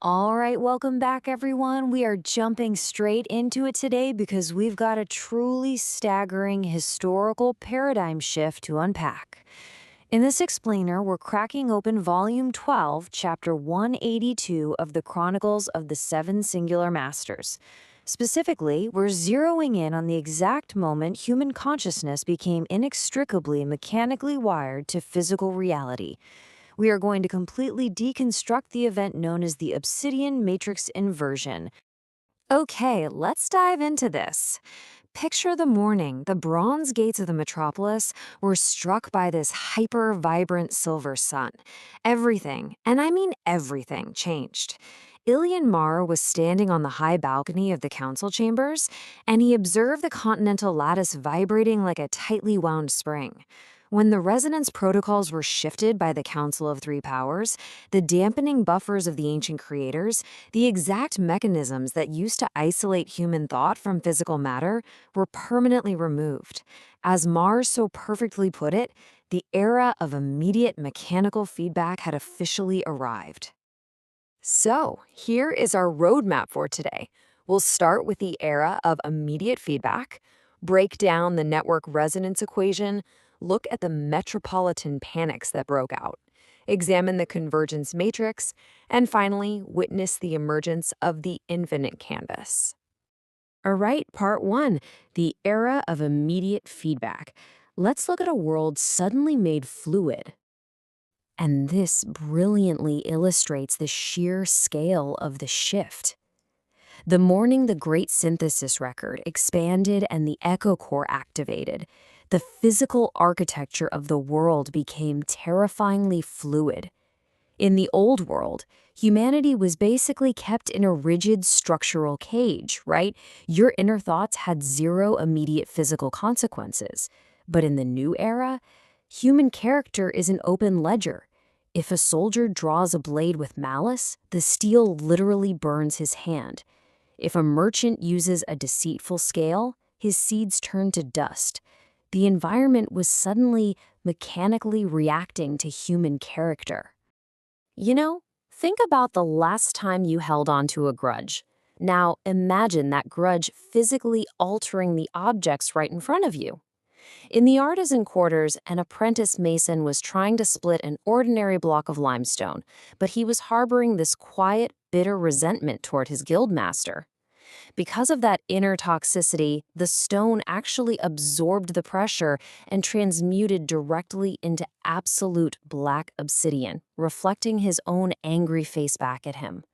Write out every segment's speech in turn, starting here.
All right, welcome back, everyone. We are jumping straight into it today because we've got a truly staggering historical paradigm shift to unpack. In this explainer, we're cracking open Volume 12, Chapter 182 of the Chronicles of the Seven Singular Masters. Specifically, we're zeroing in on the exact moment human consciousness became inextricably mechanically wired to physical reality. We are going to completely deconstruct the event known as the Obsidian Matrix Inversion. Okay, let's dive into this. Picture the morning the bronze gates of the metropolis were struck by this hyper-vibrant silver sun. Everything, and I mean everything, changed. Ilian Mar was standing on the high balcony of the council chambers, and he observed the continental lattice vibrating like a tightly wound spring. When the resonance protocols were shifted by the Council of Three Powers, the dampening buffers of the ancient creators, the exact mechanisms that used to isolate human thought from physical matter, were permanently removed. As Mars so perfectly put it, the era of immediate mechanical feedback had officially arrived. So, here is our roadmap for today. We'll start with the era of immediate feedback, break down the network resonance equation, look at the metropolitan panics that broke out, examine the convergence matrix, and finally, witness the emergence of the infinite canvas. All right, part one, the era of immediate feedback. Let's look at a world suddenly made fluid. And this brilliantly illustrates the sheer scale of the shift. The morning the Great Synthesis record expanded and the Echo Core activated, the physical architecture of the world became terrifyingly fluid. In the old world, humanity was basically kept in a rigid structural cage, right? Your inner thoughts had zero immediate physical consequences. But in the new era, human character is an open ledger. If a soldier draws a blade with malice, the steel literally burns his hand. If a merchant uses a deceitful scale, his seeds turn to dust. The environment was suddenly mechanically reacting to human character. You know, think about the last time you held on to a grudge. Now imagine that grudge physically altering the objects right in front of you. In the artisan quarters, an apprentice mason was trying to split an ordinary block of limestone, but he was harboring this quiet, bitter resentment toward his guildmaster. Because of that inner toxicity, the stone actually absorbed the pressure and transmuted directly into absolute black obsidian, reflecting his own angry face back at him.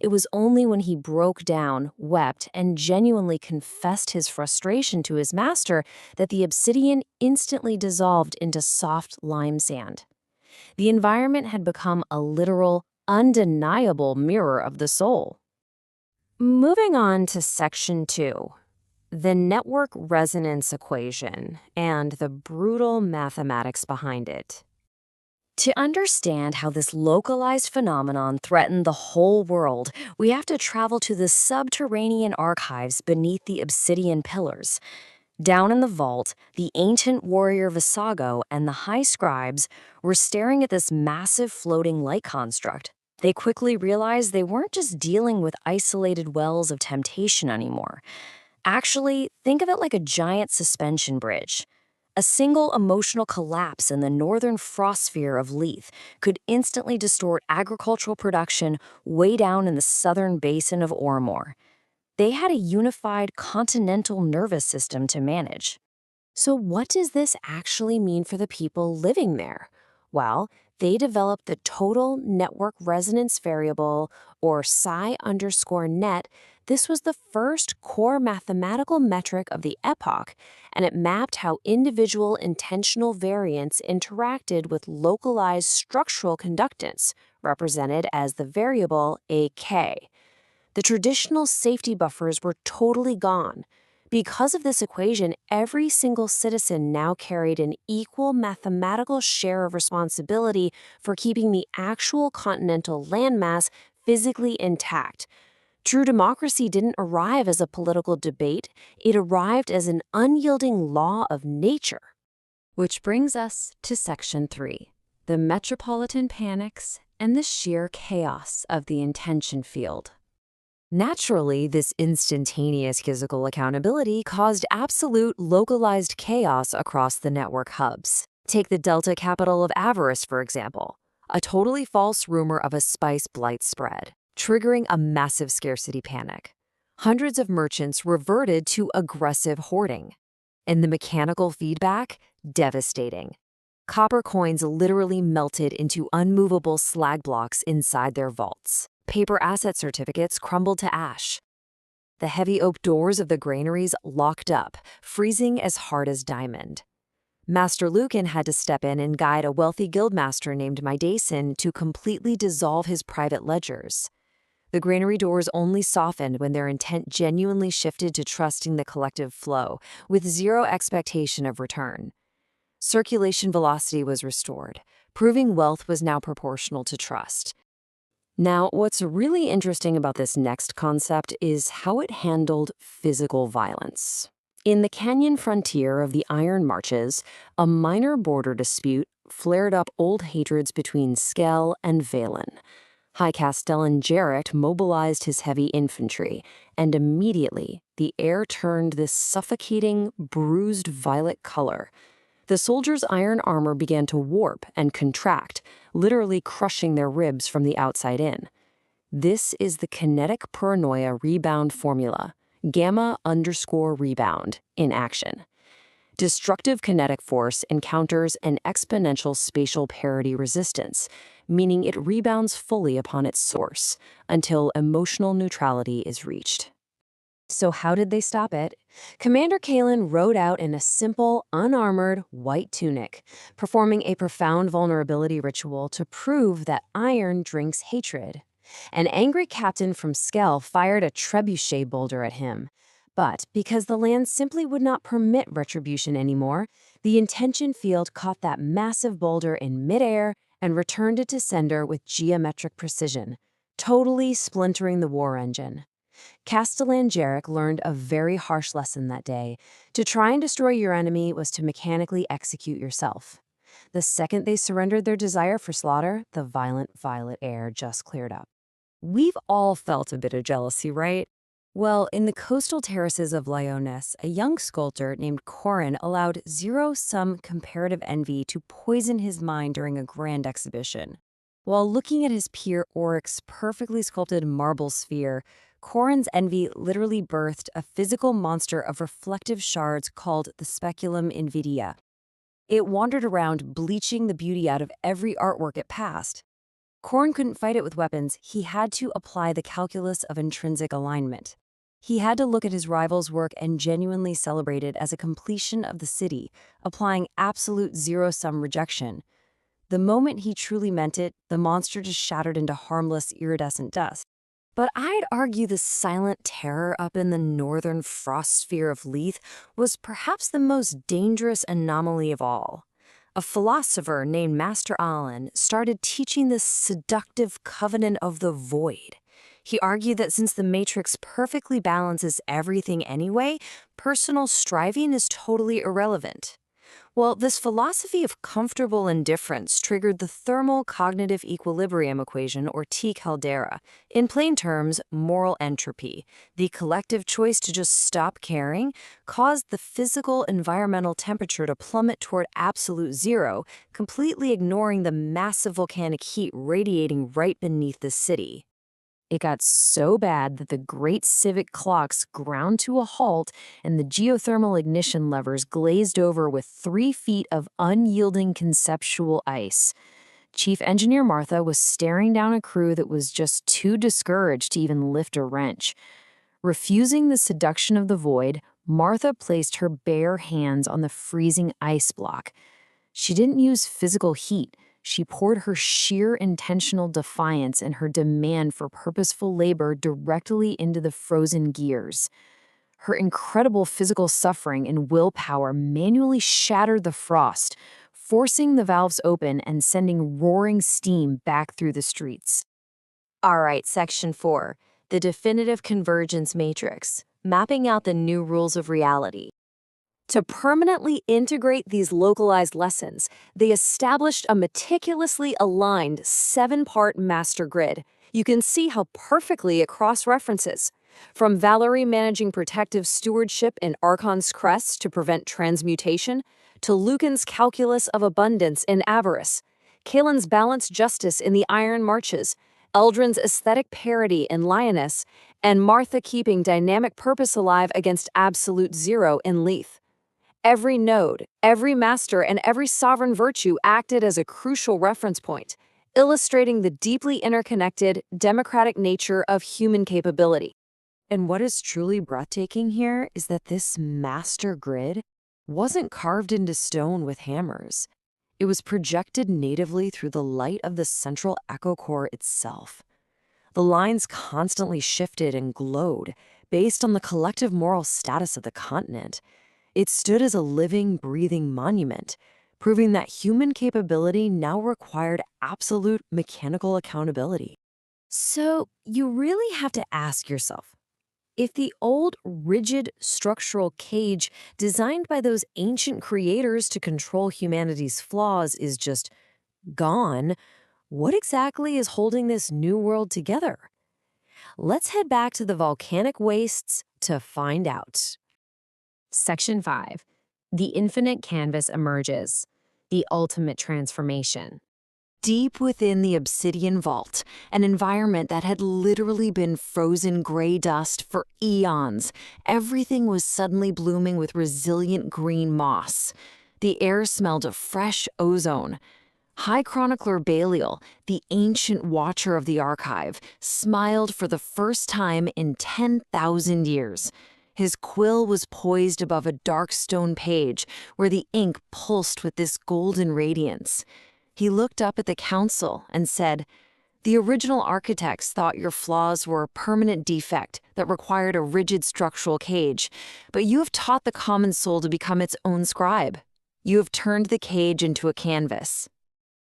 It was only when he broke down, wept, and genuinely confessed his frustration to his master that the obsidian instantly dissolved into soft lime sand. The environment had become a literal, undeniable mirror of the soul. Moving on to Section 2, the network resonance equation and the brutal mathematics behind it. To understand how this localized phenomenon threatened the whole world, we have to travel to the subterranean archives beneath the obsidian pillars. Down in the vault, the ancient warrior Vassago and the high scribes were staring at this massive floating light construct. They quickly realized they weren't just dealing with isolated wells of temptation anymore. Actually, think of it like a giant suspension bridge. A single emotional collapse in the northern frostosphere of Leith could instantly distort agricultural production way down in the southern basin of Ormore. They had a unified continental nervous system to manage. So what does this actually mean for the people living there? Well, they developed the total network resonance variable, or psi_net. This was the first core mathematical metric of the epoch, and it mapped how individual intentional variants interacted with localized structural conductance, represented as the variable AK. The traditional safety buffers were totally gone. Because of this equation, every single citizen now carried an equal mathematical share of responsibility for keeping the actual continental landmass physically intact. True democracy didn't arrive as a political debate, it arrived as an unyielding law of nature. Which brings us to Section 3, the metropolitan panics and the sheer chaos of the intention field. Naturally, this instantaneous physical accountability caused absolute localized chaos across the network hubs. Take the Delta capital of Avarice, for example. A totally false rumor of a spice blight spread, triggering a massive scarcity panic. Hundreds of merchants reverted to aggressive hoarding. And the mechanical feedback? Devastating. Copper coins literally melted into unmovable slag blocks inside their vaults. Paper asset certificates crumbled to ash. The heavy oak doors of the granaries locked up, freezing as hard as diamond. Master Lucan had to step in and guide a wealthy guildmaster named Midason to completely dissolve his private ledgers. The granary doors only softened when their intent genuinely shifted to trusting the collective flow, with zero expectation of return. Circulation velocity was restored, proving wealth was now proportional to trust. Now, what's really interesting about this next concept is how it handled physical violence. In the canyon frontier of the Iron Marches, a minor border dispute flared up old hatreds between Skell and Valen. High Castellan Jarrett mobilized his heavy infantry, and immediately the air turned this suffocating, bruised violet color. The soldiers' iron armor began to warp and contract, literally crushing their ribs from the outside in. This is the kinetic paranoia rebound formula, gamma_rebound, in action. Destructive kinetic force encounters an exponential spatial parity resistance, meaning it rebounds fully upon its source, until emotional neutrality is reached. So how did they stop it? Commander Kaelen rode out in a simple, unarmored, white tunic, performing a profound vulnerability ritual to prove that iron drinks hatred. An angry captain from Skell fired a trebuchet boulder at him. But because the land simply would not permit retribution anymore, the intention field caught that massive boulder in midair and returned it to sender with geometric precision, totally splintering the war engine. Castellan Jarrett learned a very harsh lesson that day. To try and destroy your enemy was to mechanically execute yourself. The second they surrendered their desire for slaughter, the violent violet air just cleared up. We've all felt a bit of jealousy, right? Well, in the coastal terraces of Lyonesse, a young sculptor named Corin allowed zero-sum comparative envy to poison his mind during a grand exhibition. While looking at his peer Oric's perfectly sculpted marble sphere, Corin's envy literally birthed a physical monster of reflective shards called the Speculum Invidiae. It wandered around, bleaching the beauty out of every artwork it passed. Corin couldn't fight it with weapons. He had to apply the calculus of intrinsic alignment. He had to look at his rival's work and genuinely celebrate it as a completion of the city, applying absolute zero-sum rejection. The moment he truly meant it, the monster just shattered into harmless, iridescent dust. But I'd argue the silent terror up in the northern frost sphere of Leith was perhaps the most dangerous anomaly of all. A philosopher named Master Allen started teaching this seductive covenant of the void. He argued that since the Matrix perfectly balances everything anyway, personal striving is totally irrelevant. Well, this philosophy of comfortable indifference triggered the thermal cognitive equilibrium equation, or T caldera. In plain terms, moral entropy, the collective choice to just stop caring, caused the physical environmental temperature to plummet toward absolute zero, completely ignoring the massive volcanic heat radiating right beneath the city. It got so bad that the great civic clocks ground to a halt and the geothermal ignition levers glazed over with 3 feet of unyielding conceptual ice. Chief Engineer Martha was staring down a crew that was just too discouraged to even lift a wrench. Refusing the seduction of the void, Martha placed her bare hands on the freezing ice block. She didn't use physical heat. She poured her sheer intentional defiance and her demand for purposeful labor directly into the frozen gears. Her incredible physical suffering and willpower manually shattered the frost, forcing the valves open and sending roaring steam back through the streets. All right, Section 4, the definitive convergence matrix, mapping out the new rules of reality. To permanently integrate these localized lessons, they established a meticulously aligned 7-part master grid. You can see how perfectly it cross-references. From Valerie managing protective stewardship in Archon's crest to prevent transmutation, to Lucan's calculus of abundance in Avarice, Kaelen's balanced justice in the Iron Marches, Eldrin's aesthetic parity in Lyonesse, and Martha keeping dynamic purpose alive against absolute zero in Leith. Every node, every master, and every sovereign virtue acted as a crucial reference point, illustrating the deeply interconnected, democratic nature of human capability. And what is truly breathtaking here is that this master grid wasn't carved into stone with hammers. It was projected natively through the light of the central echo core itself. The lines constantly shifted and glowed based on the collective moral status of the continent. It stood as a living, breathing monument, proving that human capability now required absolute mechanical accountability. So you really have to ask yourself, if the old, rigid structural cage designed by those ancient creators to control humanity's flaws is just gone, what exactly is holding this new world together? Let's head back to the volcanic wastes to find out. Section 5. The infinite canvas emerges. The ultimate transformation. Deep within the Obsidian Vault, an environment that had literally been frozen gray dust for eons, everything was suddenly blooming with resilient green moss. The air smelled of fresh ozone. High Chronicler Belial, the ancient watcher of the archive, smiled for the first time in 10,000 years. His quill was poised above a dark stone page where the ink pulsed with this golden radiance. He looked up at the council and said, "The original architects thought your flaws were a permanent defect that required a rigid structural cage, but you have taught the common soul to become its own scribe. You have turned the cage into a canvas."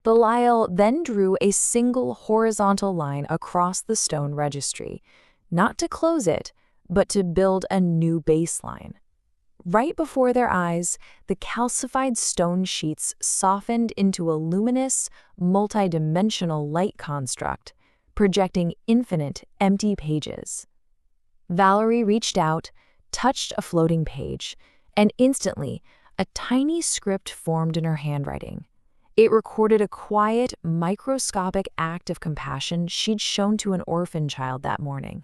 Belial then drew a single horizontal line across the stone registry, not to close it, but to build a new baseline. Right before their eyes, the calcified stone sheets softened into a luminous, multidimensional light construct, projecting infinite empty pages. Valerie reached out, touched a floating page, and instantly, a tiny script formed in her handwriting. It recorded a quiet, microscopic act of compassion she'd shown to an orphan child that morning.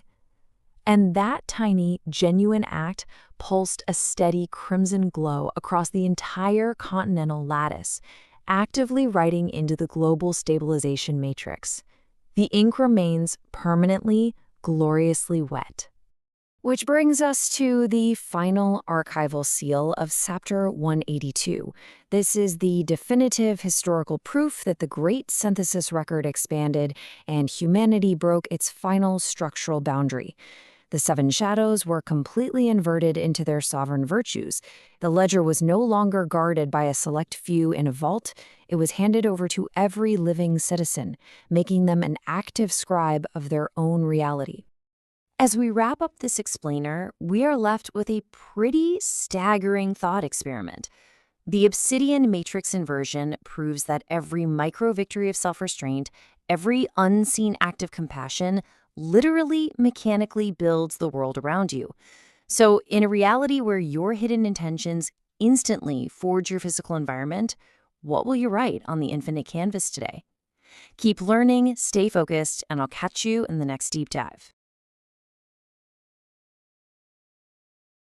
And that tiny, genuine act pulsed a steady crimson glow across the entire continental lattice, actively writing into the global stabilization matrix. The ink remains permanently, gloriously wet. Which brings us to the final archival seal of Chapter 182. This is the definitive historical proof that the great synthesis record expanded and humanity broke its final structural boundary. The 7 shadows were completely inverted into their sovereign virtues. The ledger was no longer guarded by a select few in a vault. It was handed over to every living citizen, making them an active scribe of their own reality. As we wrap up this explainer, we are left with a pretty staggering thought experiment. The Obsidian Matrix Inversion proves that every micro-victory of self-restraint, every unseen act of compassion, literally mechanically builds the world around you. So in a reality where your hidden intentions instantly forge your physical environment, what will you write on the infinite canvas today? Keep learning, stay focused, and I'll catch you in the next deep dive.